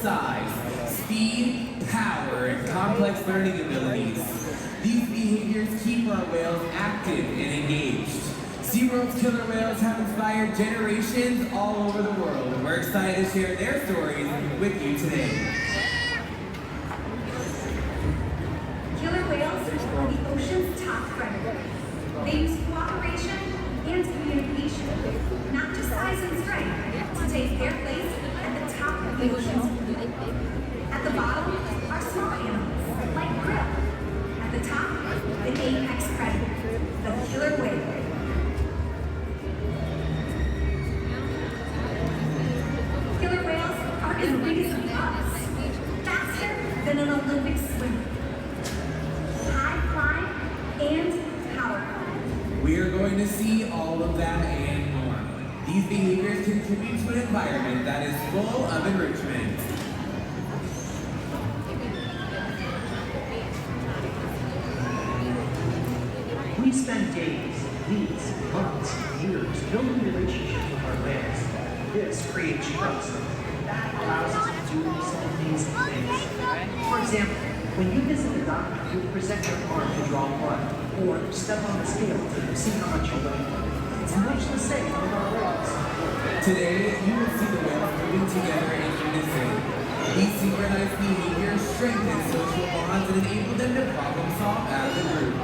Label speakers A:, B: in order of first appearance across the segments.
A: size, speed, power, and complex learning abilities. These behaviors keep our whales active and engaged. SeaWorld's killer whales have inspired generations all over the world, and we're excited to share their stories with you today.
B: Killer whales are the ocean's top predator. They use cooperation and communication, not just size and strength, to take their place at the top of the ocean's food. At the bottom are small animals, like krill. At the top, the apex predator, the killer whale. Killer whales are as big as us, faster than an Olympic swimmer, high-flying and powerful.
A: We are going to see all of that and more. These behaviors contribute to an environment that is full of enrichment.
C: We spend days, weeks, months, years building relationships with our whales. This creates trust. That allows us to do some amazing things. For example, when you visit the doctor, you present your arm to draw blood, or step on the scale to see how much you weigh. It's much the same with our whales.
A: Today, you will see the whales moving together in unison. These synchronized behaviors strengthen social bonds and enable them to problem solve as a group.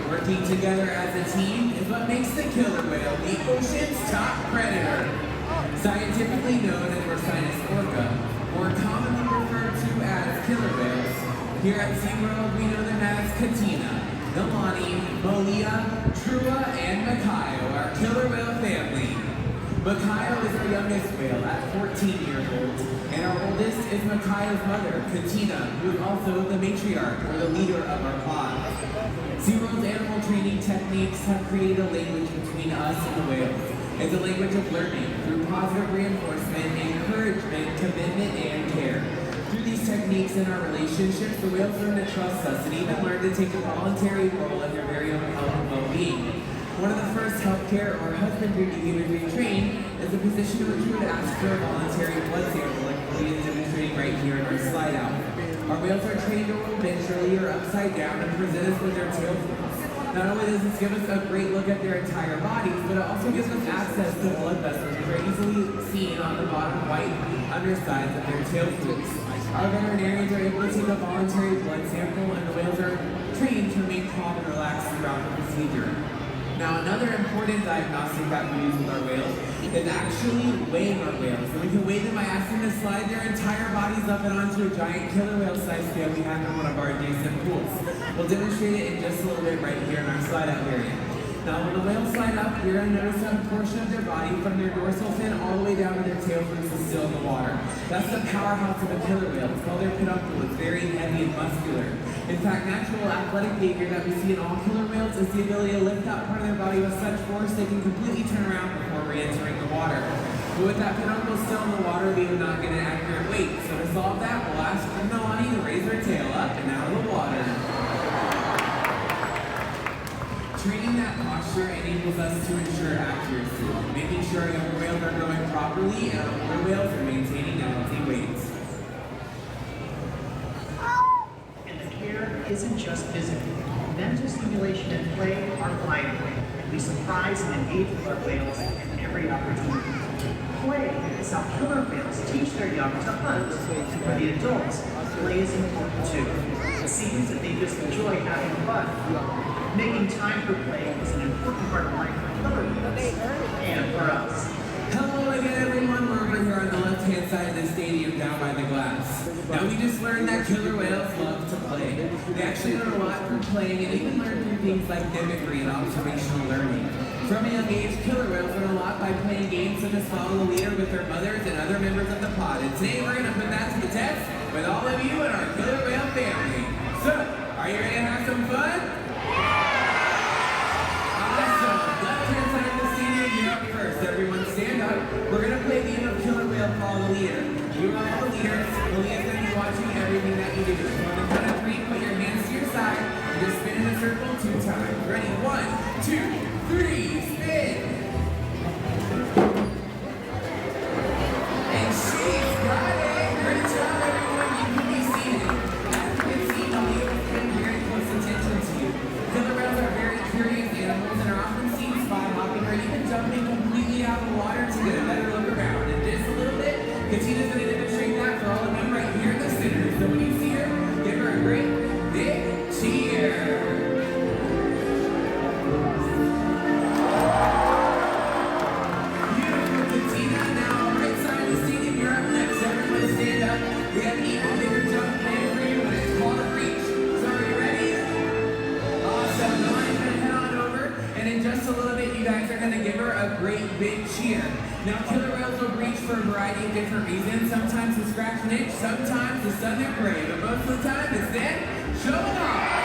A: Working together as a team is what makes the killer whale the ocean's top predator. Scientifically known as Orca, or commonly referred to as killer whales, here at SeaWorld we know them as Katina, Nalani, Malia, Trua, and Makayo, our killer whale family. Makayo is our youngest whale at 14 years old, and our oldest is Makayo's mother, Katina, who is also the matriarch, or the leader of our pod. SeaWorld's animal training techniques have created a language between us and the whales. It's a language of learning through positive reinforcement, encouragement, commitment, and care. Through these techniques in our relationships, the whales learn to trust us and even learn to take a voluntary role in their very own health and well-being. One of the first healthcare or husbandry behaviors we train is the position in which we would ask for a voluntary blood sample, like Lee is demonstrating right here in our slide out. Our whales are trained to roll ventrally or upside down and present us with their tail flips. Not only does this give us a great look at their entire bodies, but it also gives us access to blood vessels, which are easily seen on the bottom white undersides of their tail flukes. Our veterinarians are able to take a voluntary blood sample, and the whales are trained to remain calm and relaxed throughout the procedure. Now, another important diagnostic that we use with our whales is actually weighing our whales. And we can weigh them by asking them to slide their entire bodies up and onto a giant killer whale size scale we have in one of our adjacent pools. We'll demonstrate it in just a little bit right here in our slide out area. Now, when the whales slide up, you're going to notice a portion of their body from their dorsal fin all the way down to their tail flukes is still in the water. That's the powerhouse of a killer whale. It's called their peduncle. It's very heavy and muscular. In fact, natural athletic behavior that we see in all killer whales is the ability to lift that part of their body with such force they can completely turn around before re-entering the water. But with that peduncle still in the water, we would not get an accurate weight. So to solve that, we'll ask Nalani to raise her tail up and out of the water. Training that posture enables us to ensure accuracy, making sure younger whales are growing properly and older whales are maintaining healthy weights.
C: And the care isn't just physical. Mental stimulation and play are vital. We surprise and engage with our whales at every opportunity. Play is how killer whales teach their young to hunt, and for the adults, play is important too. It seems that they just enjoy having fun. Making time for play is an important part of life for killer whales and for us.
A: Hello again, everyone. We're over here on the left-hand side of the stadium down by the glass. Now, we just learned that killer whales love to play. They actually learn a lot from playing and even learn through things like mimicry and observational learning. From a young age, killer whales learn a lot by playing games such as follow the leader with their mothers and other members of the pod. And today we're going to put that to the test with all of you and our killer whale family. So, are you ready to have some fun? Everyone stand up. We're going to play a game of killer whale follow the leader. You are all the leaders. Malia's going to be watching everything that you do. So on the count of 3, put your hands to your side and just spin in a circle 2 times. Ready? 1, 2, 3, spin. And she's got it. Great job. out in the water to get a better look around. In just a little bit, Katina's going to demonstrate that for all of you right here in the center. So when you see her, give her a great big cheer. Beautiful, Katina. Now, right side of the stadium, you're up next. Everyone stand up. We have an even bigger jump plan for you, and it's called a reach. So are you ready? Awesome. The line's going to head on over, and in just a little bit, you guys are going to give her a great big cheer. Now, killer whales will reach for a variety of different reasons. Sometimes to scratch an itch, sometimes to stun their prey, but most of the time it's them showing off.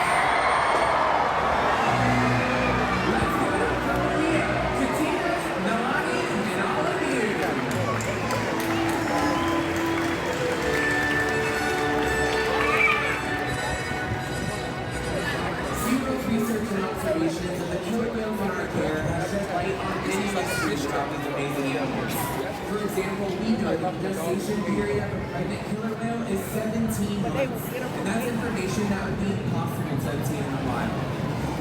A: Let's give it up for Maria, Katina, Nalani, and all of you. SeaWorld's research and observations of the killer whales in our care has shed light on many mysteries about these amazing animals. For example, we know that the gestation period of a pregnant killer whale is 17 months, and that's information that would be impossible to obtain in the wild.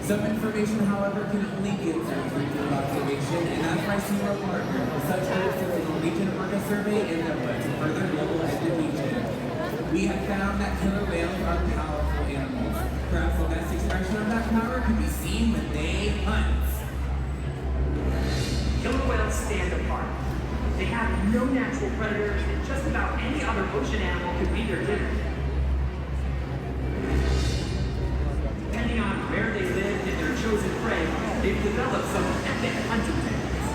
A: Some information, however, can only get through field observation, and that's why SeaWorld partnered with such groups as the Norwegian Orca Survey and NOAA to further global education. We have found that killer whales are powerful animals. Perhaps the best expression of that power can be seen when they hunt.
C: Killer whales stand apart. They have no natural predators, and just about any other ocean animal could be their dinner. Depending on where they live and their chosen prey, they've developed some epic hunting techniques.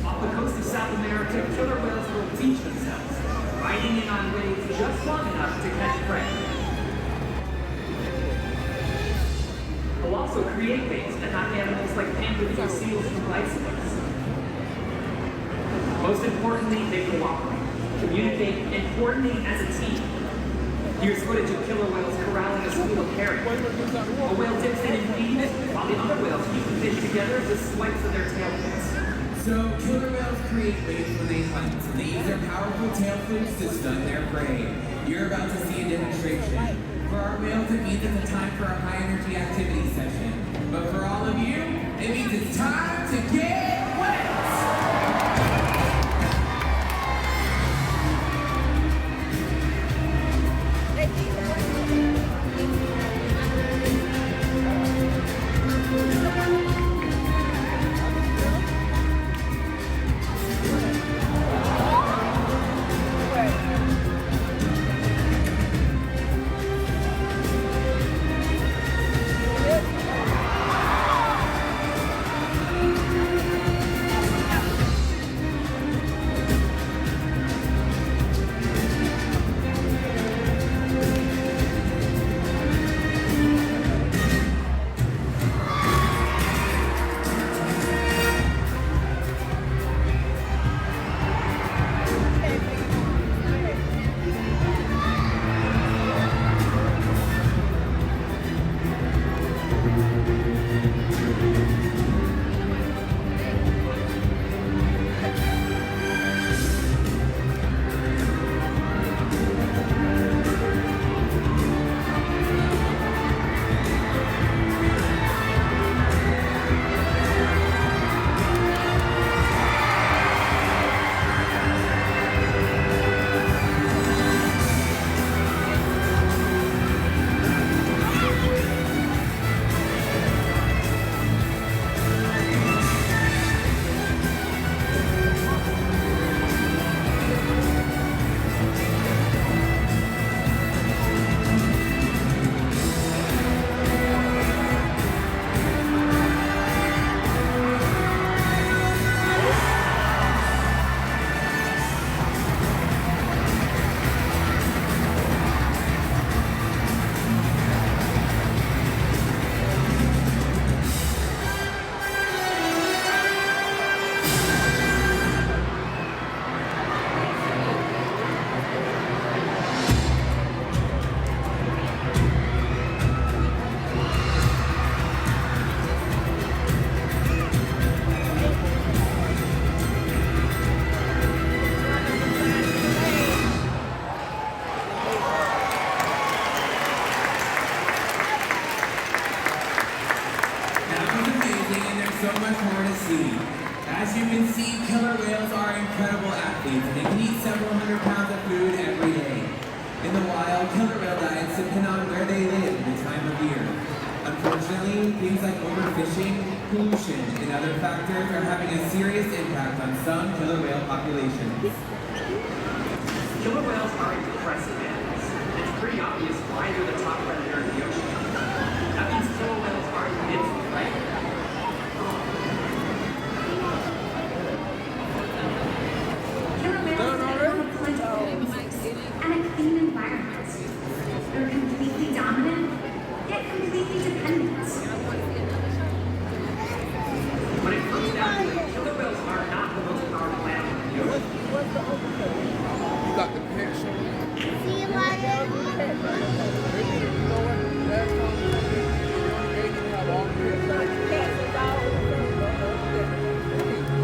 C: Off the coast of South America, killer whales will teach themselves, riding in on waves just long enough to catch prey. They'll also create waves that knock animals like pandas or seals from bicycles. Most importantly, they cooperate, communicate, and coordinate as a team. Here's footage of killer whales corralling a school of herring. A whale dips in and feeds, while the other whales keep the fish together with swipes of their tail fins.
A: So, killer whales create waves when they hunt, and they use their powerful tail fins to stun their prey. You're about to see a demonstration. For our whales, it means it's time for a high-energy activity session. But for all of you, it means it's time to get wet! sea. As you can see, killer whales are incredible athletes and they can eat several hundred pounds of food every day. In the wild, killer whale diets depend on where they live and the time of year. Unfortunately, things like overfishing, pollution, and other factors are having a serious impact on some killer whale populations.
C: Killer whales are impressive animals. It's pretty obvious why they're the top predator in the ocean. That means killer whales are invincible, right?
B: Killer whales have plentiful resources and a clean environment. They're completely dominant, yet completely dependent.
C: When it comes down to it, killer whales are not the most powerful animal in the ocean.
D: You got the picture.
E: Sea lion.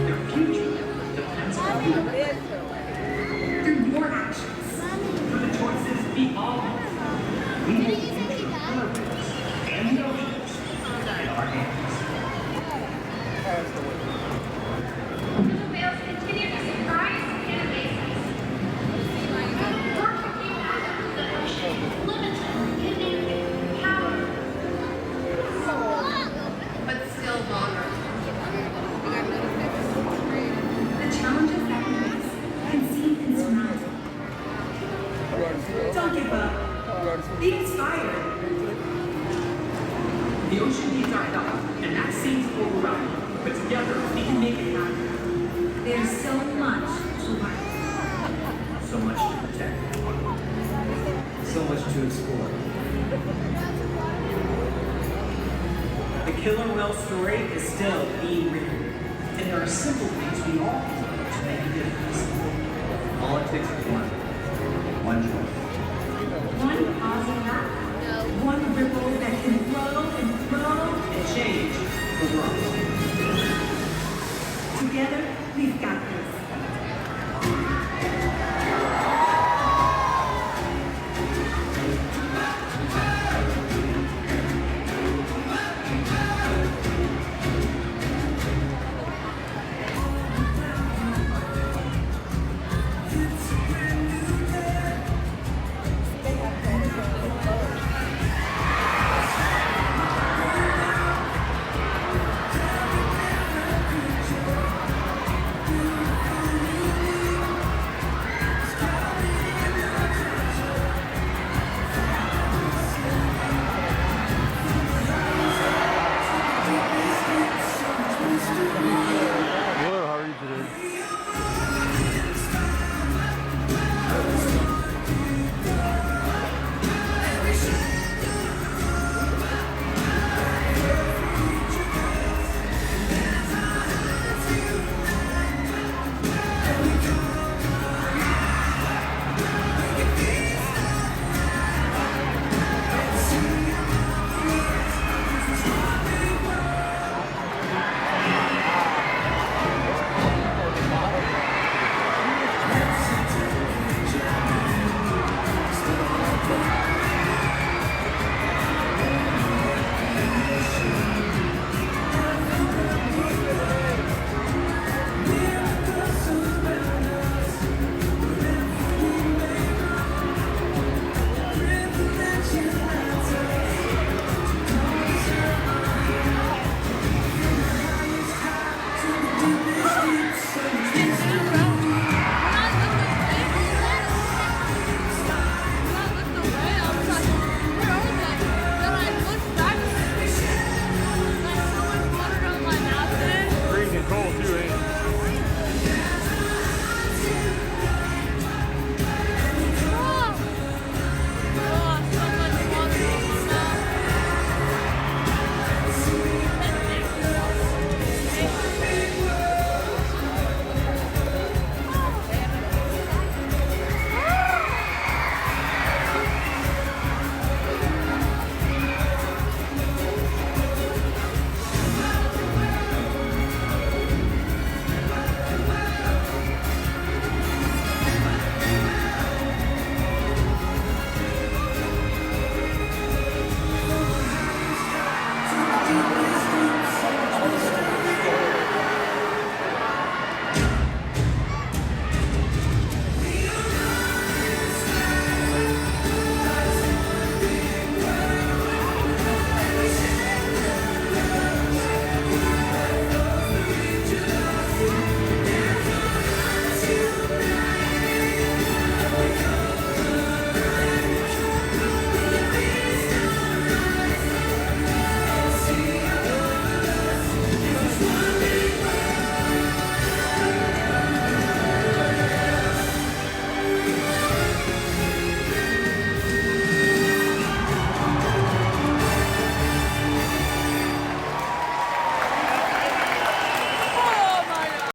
C: Their future depends on you.
B: Through your actions.
C: For the choices we all make. We make the future of killer whales and the oceans in our hands.
B: Killer whales continue to surprise and amaze us. We're talking about the ocean's limited kinetic power. But still longer. The challenges that we face can seem insurmountable.
C: Don't give up. Be inspired. The ocean needs our help, and that seems overwhelming. But together, we can make it happen.
B: There's so much to learn.
C: So much to protect. So much to explore. The killer whale story is still being written. And there are simple